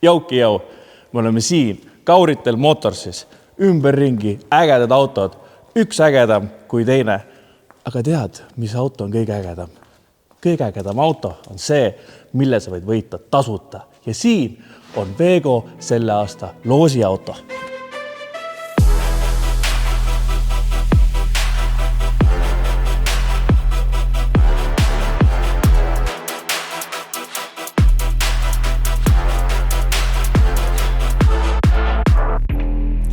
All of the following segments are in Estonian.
Jauki jau, me oleme siin Kauritel Motorsis, ümberringi, ägedad autod, üks ägedam kui teine. Aga tead, mis auto on kõige ägedam? Kõige ägedam auto on see, mille sa võid võita tasuta. Ja siin on Vego selle aasta loosiauto.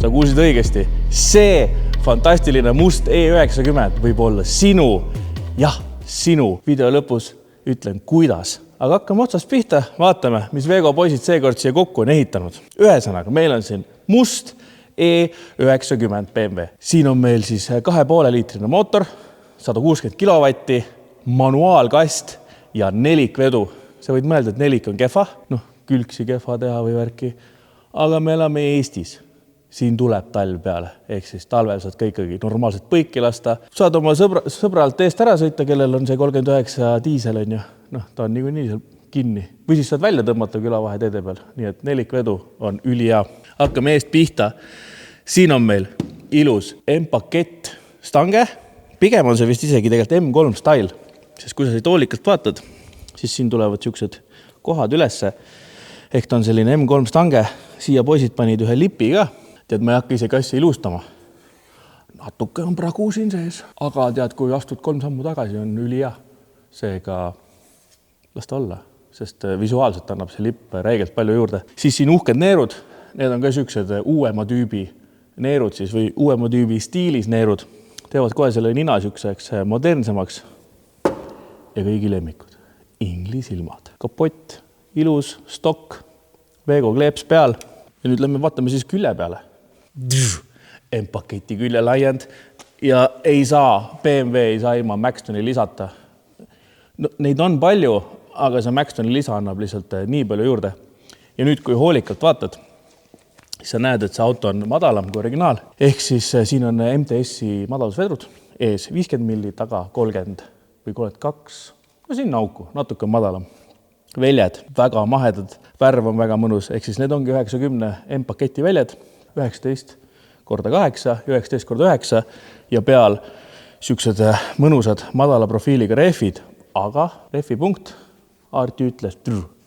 Sa kuulsid õigesti, see fantastiline must E90 võib olla sinu, jah, sinu. Video lõpus ütlen, kuidas. Aga hakkame otsast pihta, vaatame, mis Vego poisid seekord siia kokku on ehitanud. Ühesõnaga, meil on siin must E90 BMW. Siin on meil siis 2,5 liitrine mootor, 160 kilovatti, manuaalkast ja nelikvedu. Sa võid mõelda, et nelik on kehva, külgsi kehva teha või värki, aga me elame Eestis. Siin tuleb talv peale, ehk siis talvel saad ka ikkagi normaalselt põiki lasta. Saad oma sõbralt eest ära sõita, kellel on see 39 diisel on ju. Ta on niikuinii seal kinni. Või siis saad välja tõmmata külavahe teede peal. Nii et nelikvedu on ülihea. Hakkame eest pihta. Siin on meil ilus M-pakett stange. Pigem on see vist isegi tegelikult M3 style. Sest kui sa siit hoolikalt vaatad, siis siin tulevad siuksed kohad ülesse. Ehk ta on selline M3 stange. Siia poisid panid ühe lipi ka. Tead, ma ei hakka ise kassi ilustama. Natuke on pragu siin sees. Aga tead, kui astud 3 sammu tagasi, on ülihea. Seega las ta olla, sest visuaalselt annab see lipp räigelt palju juurde. Siis siin uhked neerud. Need on ka siuksed uuema tüübi neerud siis, või uuema tüübi stiilis neerud. Teevad kohe selle nina siukseks modernsemaks. Ja kõigi lemmikud. Inglisilmad. Kapott, ilus, stokk, Vego kleeps peal. Ja nüüd lähme vaatame siis külje peale. M-paketi külje laiend ja ei saa, BMW ei saa ilma Maxtoni lisata. Neid on palju, aga see Maxtoni lisa annab lihtsalt nii palju juurde. Ja nüüd, kui hoolikalt vaatad, siis sa näed, et see auto on madalam kui originaal. Ehk siis siin on MTS-i madalusvedrud, ees 50 milli, taga 30 või 32. Siin auku, natuke madalam. Väljed, väga mahedad, värv on väga mõnus, ehk siis need ongi 90 M-paketi väljed, 19x8 ja 19x9 ja peal siuksed mõnusad madala profiiliga rehvid, aga rehvipunkt, Aarti ütles,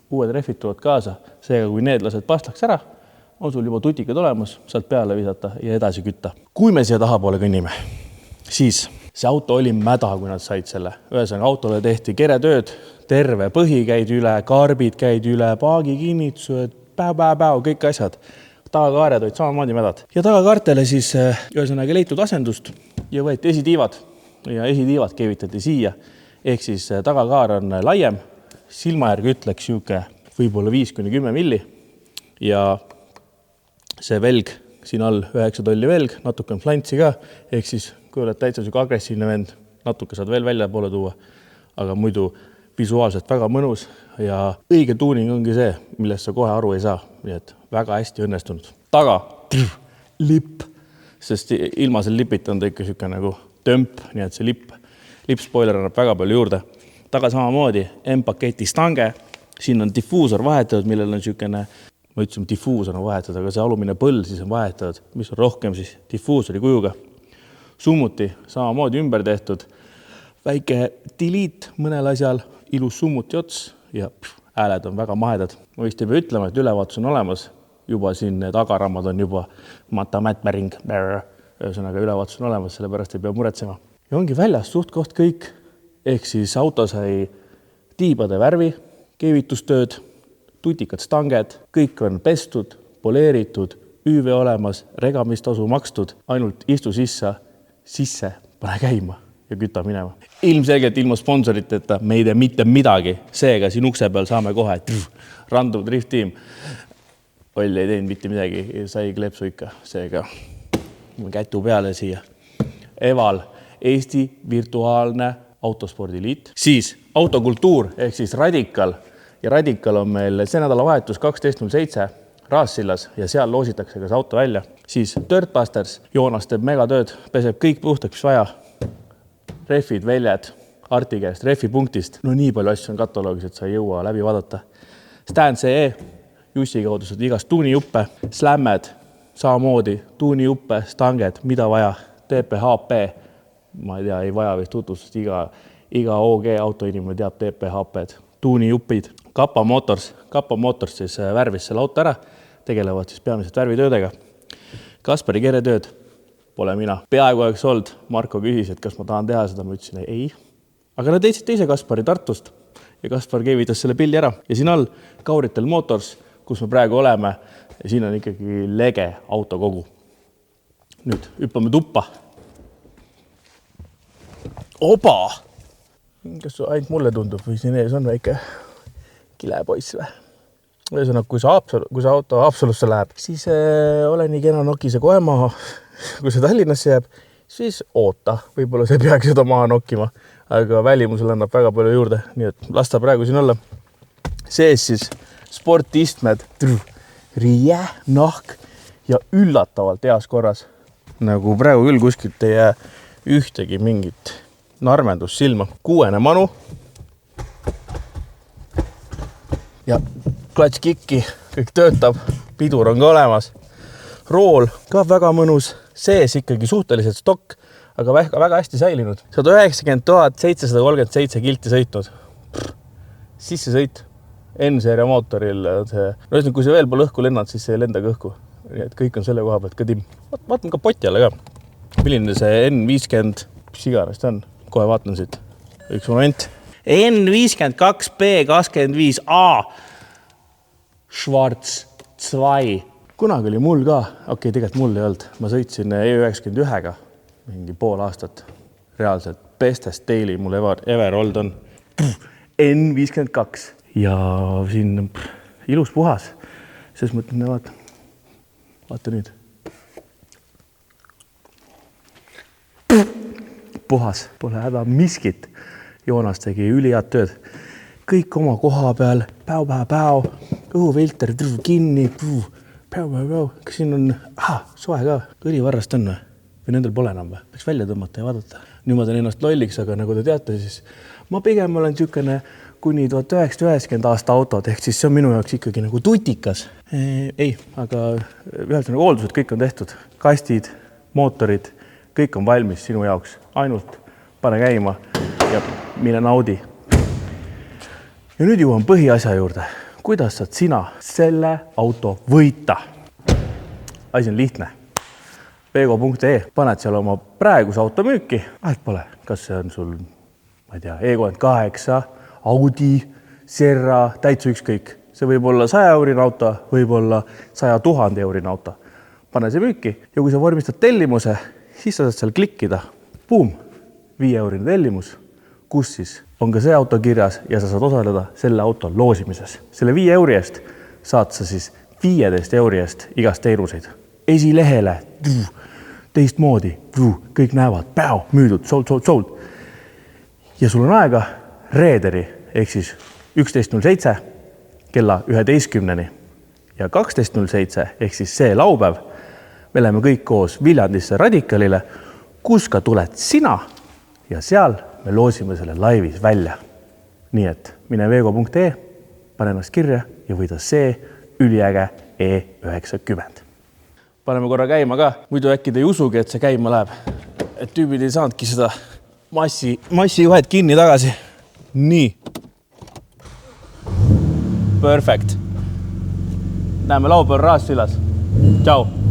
uued rehvid tulevad kaasa, seega kui need lased pastlaks ära, on sul juba tutikad olemas, saad peale visata ja edasi kütta. Kui me siia tahapoole kõnnime, siis see auto oli mäda, kui nad said selle. Ühesõnaga autole tehti keretööd, terve põhi käid üle, karbid käid üle, paagi kinnitused, päev, kõik asjad. Tagakaared olid samamoodi mädad. Ja tagakaartele siis ühesõnaga leitud asendust ja võeti esitiivad. Ja esitiivad keevitati siia. Ehk siis tagakaar on laiem, silmajärgi ütleks siuke võib-olla 5-10 milli. Ja see velg, siin all 9 tolli velg, natuke on flantsi ka, ehk siis kui oled täitsa siuke agressiivne vend, natuke saad veel välja poole tuua, aga muidu visuaalselt väga mõnus ja õige tuuning ongi see, millest sa kohe aru ei saa. Nii et väga hästi õnnestunud. Taga, lipp, sest ilma selle lipita on ta ikka siuke nagu tömp, nii et see lipp-spoiler annab väga palju juurde. Taga samamoodi M-paketi stange, siin on diffuusor vahetatud, millel on siukene, ma ütlesin, diffuusor on vahetatud, aga see alumine põll siis on vahetatud, mis on rohkem siis diffuusori kujuga. Summuti samamoodi ümber tehtud, väike delete mõnel asjal, ilus summuti ots ja hääled on väga mahedad. Ma vist ei pea ütlema, et ülevaatus on olemas, juba siin need agarammad on juba matamättmäring, ühesõnaga ülevaatus on olemas, sellepärast ei pea muretsema. Ja ongi väljas suht koht kõik, ehk siis auto sai tiibade värvi, keevitustööd, tutikad stanged, kõik on pestud, poleeritud, ÜV olemas, regamistasu makstud, ainult istu sisse, pane käima ja küta minema. Ilmselgelt ilma sponsoriteta me ei tee mitte midagi. Seega siin ukse peal saame kohe Random Drift Team. Olli ei teinud mitte midagi, sai kleepsu ikka. Seega kätu peale siia. Eval, Eesti virtuaalne autospordiliit. Siis autokultuur ehk siis Radical. Ja Radical on meil see nädalavahetus 12.07 Raassillas ja seal loositakse ka see auto välja. Siis Dirtbusters, Joonas teeb megatööd, peseb kõik puhtaks, mis vaja. Rehvid, väljad, Arti käest, rehvi punktist. No nii palju asju on kataloogis, et sa ei jõua läbi vaadata. Stan CE Jussi kaudu saad igast tuunijuppe, slämmed, samamoodi tuunijuppe, stanged, mida vaja, TPHP, ma ei tea, ei vaja vist tutvustust, iga OG autoinimene teab TPHP-d, tuunijupid, Kappa Motors siis värvis selle auto ära, tegelevad siis peamiselt värvitöödega. Kaspari keretööd pole mina. Peaaegu oleks olnud, Marko küsis, et kas ma tahan teha seda, ma ütlesin ei. Aga nad teidsid teise Kaspari Tartust ja Kaspar keevitas selle pildi ära. Ja siin all Kauritel Motors, kus me praegu oleme, ja siin on ikkagi lege autokogu. Nüüd hüppame tuppa. Oba! Kas ainult mulle tundub või siin ees on väike kilepoiss või? Ühesõnaga, kui see auto Haapsalusse läheb, siis ole nii kena nokise kohe maha. Kui see Tallinnasse jääb, siis oota. Võib-olla see peaks seda maha nokkima, aga välimusel annab väga palju juurde. Nii et lasta praegu siin olla. Sees siis sportistmed, riie, nahk ja üllatavalt heas korras. Nagu praegu küll kuskilt ei jää ühtegi mingit narmendus silma. 6. manu. Ja klatskikki, kõik töötab, pidur on ka olemas. Rool ka väga mõnus, sees ikkagi suhteliselt stokk, aga väga hästi säilinud. 190 737 kilti sõitnud. Sisse sõit N-seeria mootoril. Kui see veel pole õhku lennanud, siis see lendab õhku. Nii et kõik on selle koha pealt ka timm. Vaatan ka poti alla ka. Milline see N50, mis iganes ta on? Kohe vaatan siit. Üks moment. N52B25A Schwarz 2. Kunagi oli mul ka, tegelikult mul ei olnud. Ma sõitsin E91-ga mingi pool aastat. Reaalselt bestest daily mul ever olnud on. N52. Ja siin ilus puhas. Selles mõtlen, vaata nüüd. Puhas, pole häda miskit. Joonas tegi ülihead tööd. Kõik oma koha peal, päu, õhufilter kinni, päu. Kas siin on soe ka? Kõrivarrast on või nendel pole enam või? Peaks välja tõmmata ja vaadata. Nüüd ma teen ennast lolliks, aga nagu te teate, siis ma pigem olen sükene kuni 1990 aasta autod, ehk siis see on minu jaoks ikkagi nagu tutikas. Ei, aga ühelt nagu hooldused kõik on tehtud. Kastid, mootorid, kõik on valmis sinu jaoks. Ainult pane käima ja mille naudi. Ja nüüd jõuan põhiasja juurde. Kuidas saad sina selle auto võita? Asi on lihtne. Veego.ee. Paned seal oma praeguse auto müüki. Vahet pole, kas see on sul, ma ei tea, E38, Audi, Serra, täitsa ükskõik. See võib olla 100 eurine auto, võib olla 100 000 eurine auto. Pane see müüki ja kui sa vormistad tellimuse, siis sa saad seal klikkida. Boom, 5 eurine tellimus, kus siis on ka see auto kirjas ja sa saad osaleda selle auto loosimises. Selle 5 euri eest saad sa siis 15 euri eest igast teenuseid. Esilehele, teistmoodi, kõik näevad, müüdud, sold. Ja sul on aega reederi, ehk siis 11.07 kella 11-ni ja 12.07 ehk siis see laupäev. Me läheme kõik koos Viljandisse Radikalile, kus ka tuled sina ja seal me loosime selle laivis välja. Nii et mine veego.ee, pane ennast kirja ja võida see üliäge E90. Paneme korra käima ka, muidu äkki te ei usugi, et see käima läheb. Et tüübid ei saanudki seda massijuhet kinni tagasi. Nii. Perfect. Näeme laupäeval Raasvillas. Tšau.